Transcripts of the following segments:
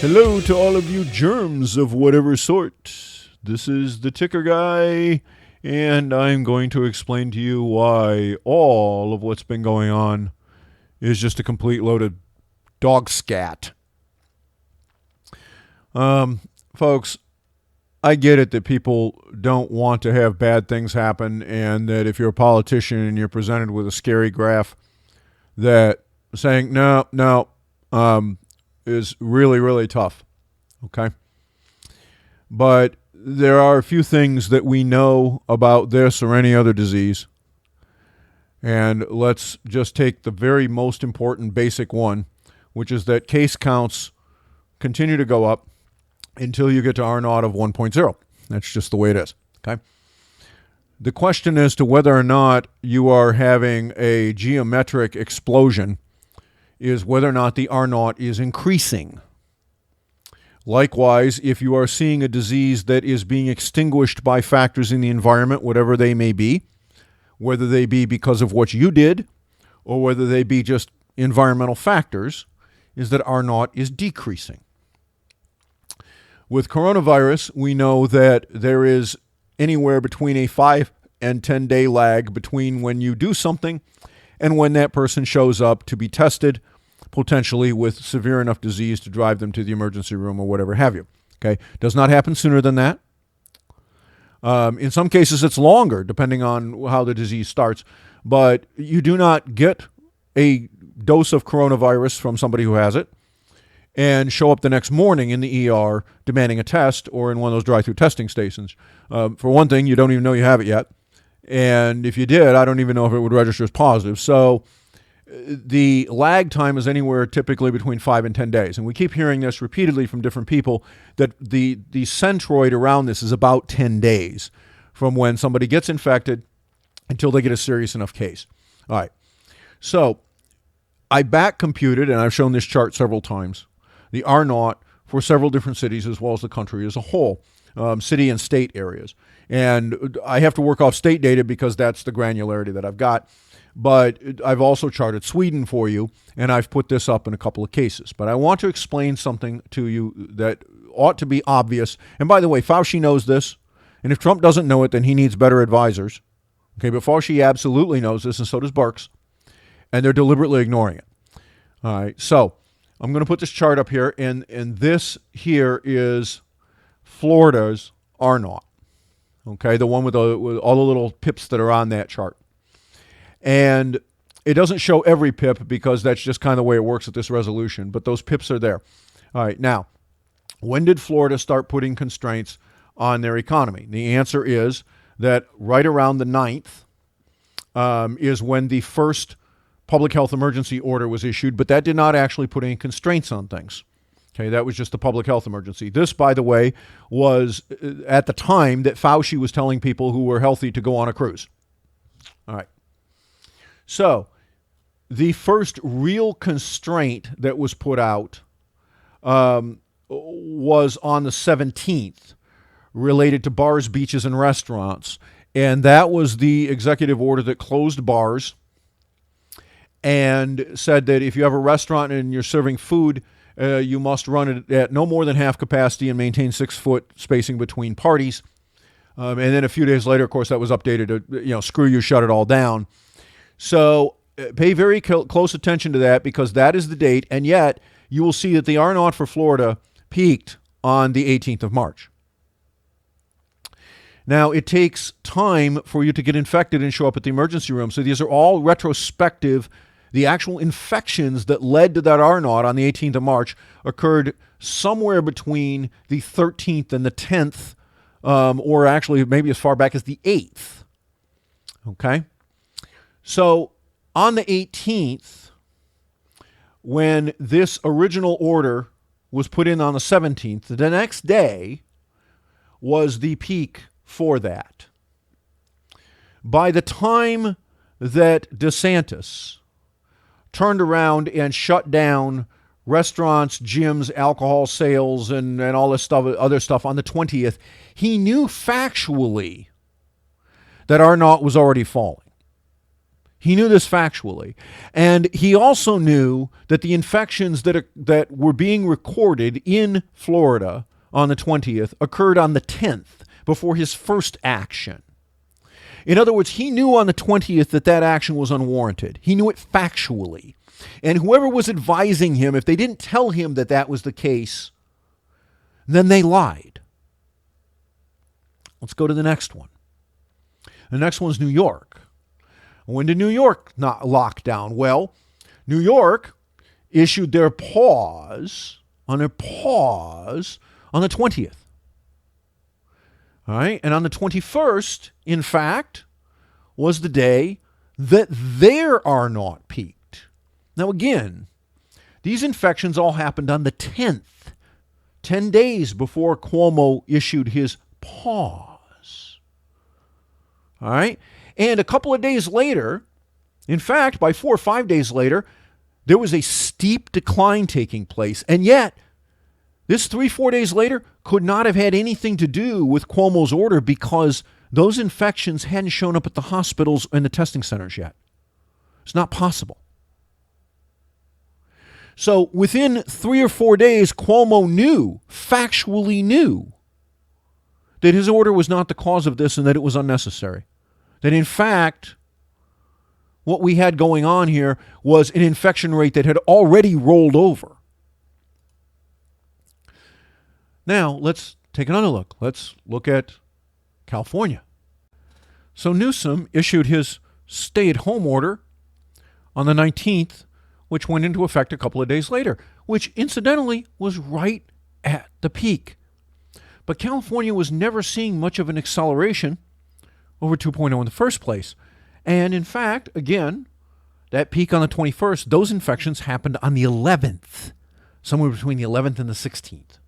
Hello to all of you germs of whatever sort. This is the Ticker Guy, and I'm going to explain to you why all of what's been going on is just a complete load of dog scat. Folks, I get it that people don't want to have bad things happen, and that if you're a politician and you're presented with a scary graph, that saying no, is really, really tough, okay? But there are a few things that we know about this or any other disease, and let's just take the very most important basic one, which is that case counts continue to go up until you get to R naught of 1.0. That's just the way it is, okay? The question as to whether or not you are having a geometric explosion is whether or not the R naught is increasing. Likewise, if you are seeing a disease that is being extinguished by factors in the environment, whatever they may be, whether they be because of what you did or whether they be just environmental factors, is that R naught is decreasing. With coronavirus, we know that there is anywhere between a 5 and 10 day lag between when you do something and when that person shows up to be tested, potentially with severe enough disease to drive them to the emergency room or whatever have you. Okay, does not happen sooner than that. In some cases, it's longer, depending on how the disease starts. But you do not get a dose of coronavirus from somebody who has it and show up the next morning in the ER demanding a test or in one of those drive-through testing stations. For one thing, you don't even know you have it yet. And if you did, I don't even know if it would register as positive. So the lag time is anywhere typically between 5 and 10 days. And we keep hearing this repeatedly from different people that the centroid around this is about 10 days from when somebody gets infected until they get a serious enough case. All right. So I back computed, and I've shown this chart several times, the R naught for several different cities as well as the country as a whole, city and state areas. And I have to work off state data because that's the granularity that I've got. But I've also charted Sweden for you, and I've put this up in a couple of cases. But I want to explain something to you that ought to be obvious. And by the way, Fauci knows this, and if Trump doesn't know it, then he needs better advisors. Okay, but Fauci absolutely knows this, and so does Birx, and they're deliberately ignoring it. All right, so I'm going to put this chart up here, and this here is Florida's R naught. Okay, the one with all the little pips that are on that chart. And it doesn't show every pip because that's just kind of the way it works at this resolution, but those pips are there. All right, now, when did Florida start putting constraints on their economy? The answer is that right around the 9th is when the first public health emergency order was issued, but that did not actually put any constraints on things. Okay, that was just a public health emergency. This, by the way, was at the time that Fauci was telling people who were healthy to go on a cruise. All right. So the first real constraint that was put out was on the 17th, related to bars, beaches, and restaurants. And that was the executive order that closed bars and said that if you have a restaurant and you're serving food, you must run it at no more than half capacity and maintain 6-foot spacing between parties. And then a few days later, of course, that was updated to, screw you, shut it all down. So pay very close attention to that because that is the date. And yet you will see that the R naught for Florida peaked on the 18th of March. Now, it takes time for you to get infected and show up at the emergency room. So these are all retrospective. The actual infections that led to that R naught on the 18th of March occurred somewhere between the 13th and the 10th, or actually maybe as far back as the 8th. Okay? So on the 18th, when this original order was put in on the 17th, the next day was the peak for that. By the time that DeSantis turned around and shut down restaurants, gyms, alcohol sales, and all this stuff, other stuff on the 20th, he knew factually that R naught was already falling. He knew this factually. And he also knew that the infections that were being recorded in Florida on the 20th occurred on the 10th before his first action. In other words, he knew on the 20th that action was unwarranted. He knew it factually. And whoever was advising him, if they didn't tell him that was the case, then they lied. Let's go to the next one. The next one's New York. When did New York not lock down? Well, New York issued their pause on the 20th. All right, and on the 21st, in fact, was the day that their R-naught peaked. Now again, these infections all happened on the 10th, 10 days before Cuomo issued his pause. All right, and a couple of days later, in fact, by 4 or 5 days later, there was a steep decline taking place, and yet this 3-4 days later could not have had anything to do with Cuomo's order because those infections hadn't shown up at the hospitals and the testing centers yet. It's not possible. So within 3 or 4 days, Cuomo factually knew, that his order was not the cause of this and that it was unnecessary. That in fact, what we had going on here was an infection rate that had already rolled over. Now, let's take another look. Let's look at California. So Newsom issued his stay-at-home order on the 19th, which went into effect a couple of days later, which incidentally was right at the peak. But California was never seeing much of an acceleration over 2.0 in the first place. And in fact, again, that peak on the 21st, those infections happened on the 11th, somewhere between the 11th and the 16th.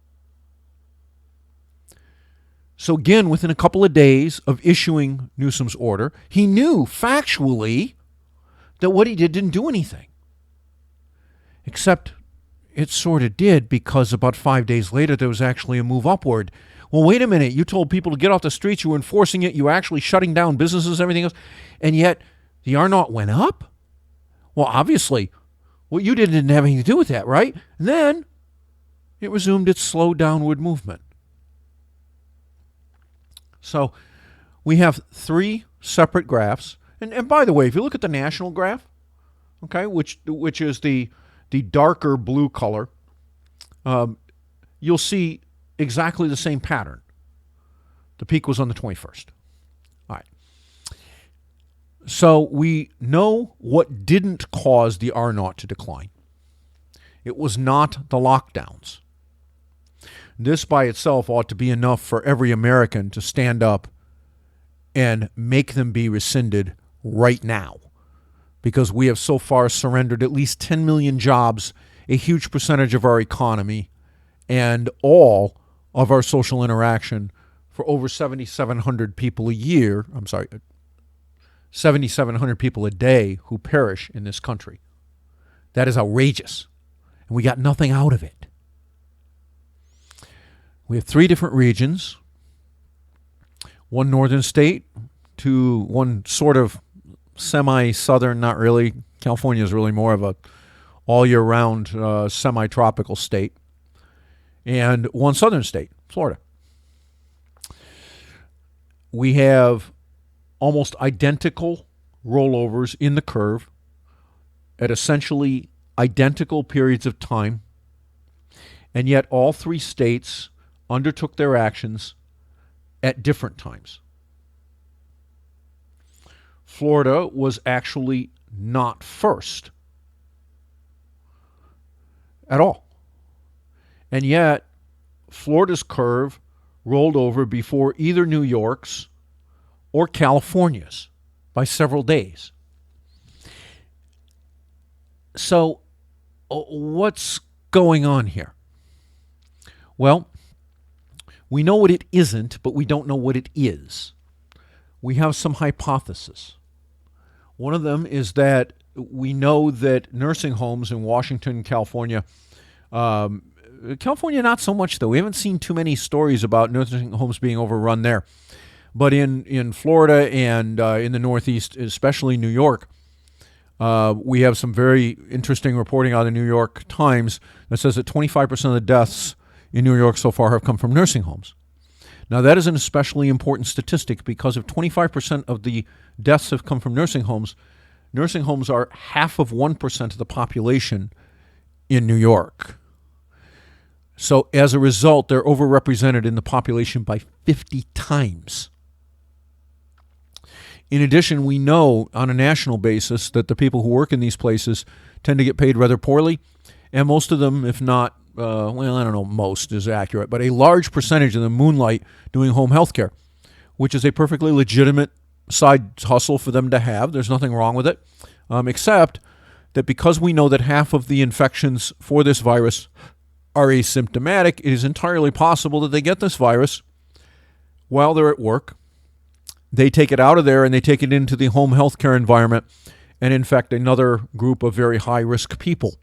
So again, within a couple of days of issuing Newsom's order, he knew factually that what he did didn't do anything. Except it sort of did, because about 5 days later, there was actually a move upward. Well, wait a minute. You told people to get off the streets. You were enforcing it. You were actually shutting down businesses, everything else. And yet the R-naught went up? Well, obviously, what you did didn't have anything to do with that, right? And then it resumed its slow downward movement. So we have 3 separate graphs. And by the way, if you look at the national graph, okay, which is the darker blue color, you'll see exactly the same pattern. The peak was on the 21st. All right. So we know what didn't cause the R-naught to decline. It was not the lockdowns. This by itself ought to be enough for every American to stand up and make them be rescinded right now, because we have so far surrendered at least 10 million jobs, a huge percentage of our economy, and all of our social interaction for over 7,700 people a year. 7,700 people a day who perish in this country. That is outrageous, and we got nothing out of it. We have 3 different regions, one northern state, one sort of semi-southern, not really. California is really more of a all-year-round semi-tropical state, and one southern state, Florida. We have almost identical rollovers in the curve at essentially identical periods of time, and yet all 3 states undertook their actions at different times. Florida was actually not first at all. And yet, Florida's curve rolled over before either New York's or California's by several days. So, what's going on here? Well, we know what it isn't, but we don't know what it is. We have some hypotheses. One of them is that we know that nursing homes in Washington, California, California not so much though. We haven't seen too many stories about nursing homes being overrun there. But in Florida and in the Northeast, especially New York, We have some very interesting reporting out of the New York Times that says that 25% of the deaths in New York so far have come from nursing homes. Now, that is an especially important statistic because if 25% of the deaths have come from nursing homes are half of 1% of the population in New York. So as a result, they're overrepresented in the population by 50 times. In addition, we know on a national basis that the people who work in these places tend to get paid rather poorly, and most of them, if not, well, I don't know, most is accurate, but a large percentage of them moonlight doing home health care, which is a perfectly legitimate side hustle for them to have. There's nothing wrong with it, except that because we know that half of the infections for this virus are asymptomatic, it is entirely possible that they get this virus while they're at work. They take it out of there and they take it into the home health care environment and infect another group of very high-risk people.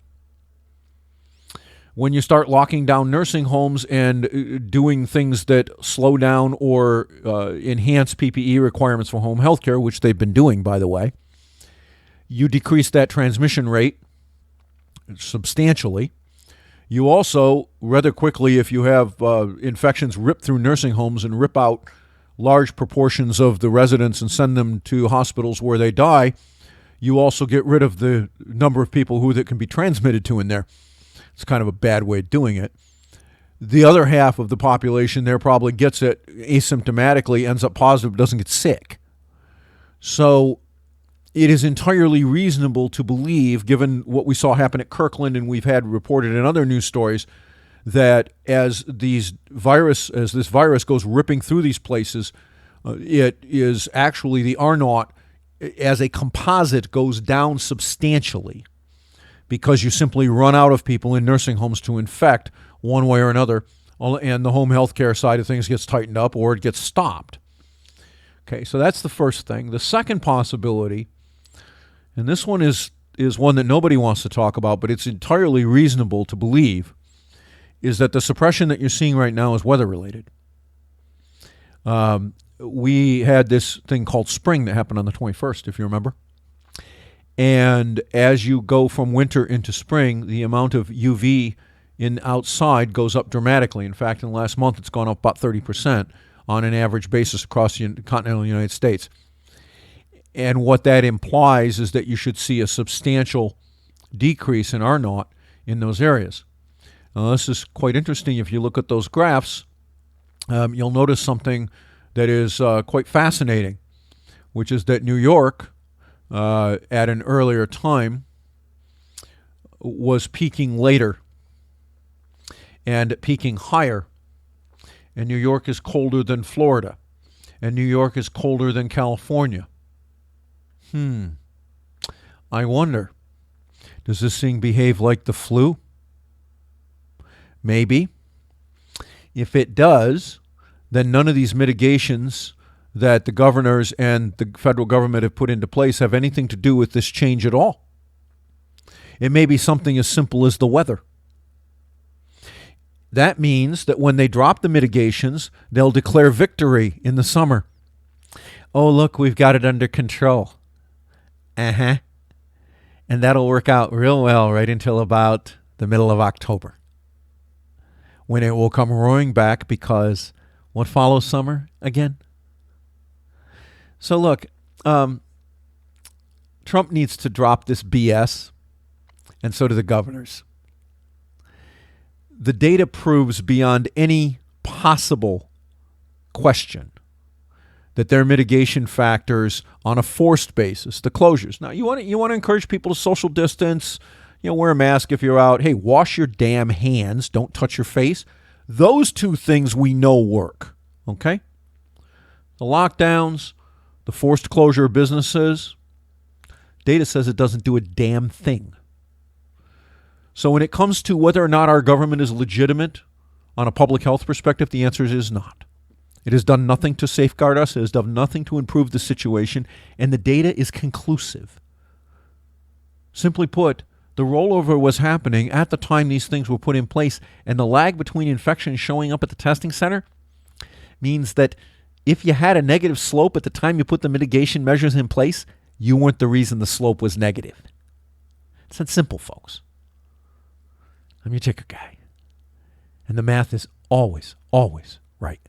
When you start locking down nursing homes and doing things that slow down or enhance PPE requirements for home health care, which they've been doing, by the way, you decrease that transmission rate substantially. You also, rather quickly, if you have infections rip through nursing homes and rip out large proportions of the residents and send them to hospitals where they die, you also get rid of the number of people who that can be transmitted to in there. It's kind of a bad way of doing it. The other half of the population there probably gets it asymptomatically, ends up positive, doesn't get sick. So it is entirely reasonable to believe, given what we saw happen at Kirkland and we've had reported in other news stories, that as this virus goes ripping through these places, it is actually the R0 as a composite goes down substantially because you simply run out of people in nursing homes to infect one way or another, and the home health care side of things gets tightened up or it gets stopped. Okay, so that's the first thing. The second possibility, and this one is one that nobody wants to talk about, but it's entirely reasonable to believe, is that the suppression that you're seeing right now is weather-related. We had this thing called spring that happened on the 21st, if you remember. And as you go from winter into spring, the amount of UV in outside goes up dramatically. In fact, in the last month, it's gone up about 30% on an average basis across the continental United States. And what that implies is that you should see a substantial decrease in R0 in those areas. Now, this is quite interesting. If you look at those graphs, you'll notice something that is quite fascinating, which is that New York, at an earlier time, was peaking later and peaking higher. And New York is colder than Florida. And New York is colder than California. I wonder, does this thing behave like the flu? Maybe. If it does, then none of these mitigations that the governors and the federal government have put into place have anything to do with this change at all. It may be something as simple as the weather. That means that when they drop the mitigations, they'll declare victory in the summer. Oh, look, we've got it under control. And that'll work out real well right until about the middle of October, when it will come roaring back because what follows summer again? So look, Trump needs to drop this BS, and so do the governors. The data proves beyond any possible question that their mitigation factors on a forced basis, the closures. Now, you want to encourage people to social distance, wear a mask if you're out. Hey, wash your damn hands. Don't touch your face. Those two things we know work, okay? The lockdowns, the forced closure of businesses, data says it doesn't do a damn thing. So when it comes to whether or not our government is legitimate on a public health perspective, the answer is not. It has done nothing to safeguard us. It has done nothing to improve the situation, and the data is conclusive. Simply put, the rollover was happening at the time these things were put in place, and the lag between infections showing up at the testing center means that if you had a negative slope at the time you put the mitigation measures in place, you weren't the reason the slope was negative. It's that simple, folks. I'm your ticker guy. And the math is always, always right.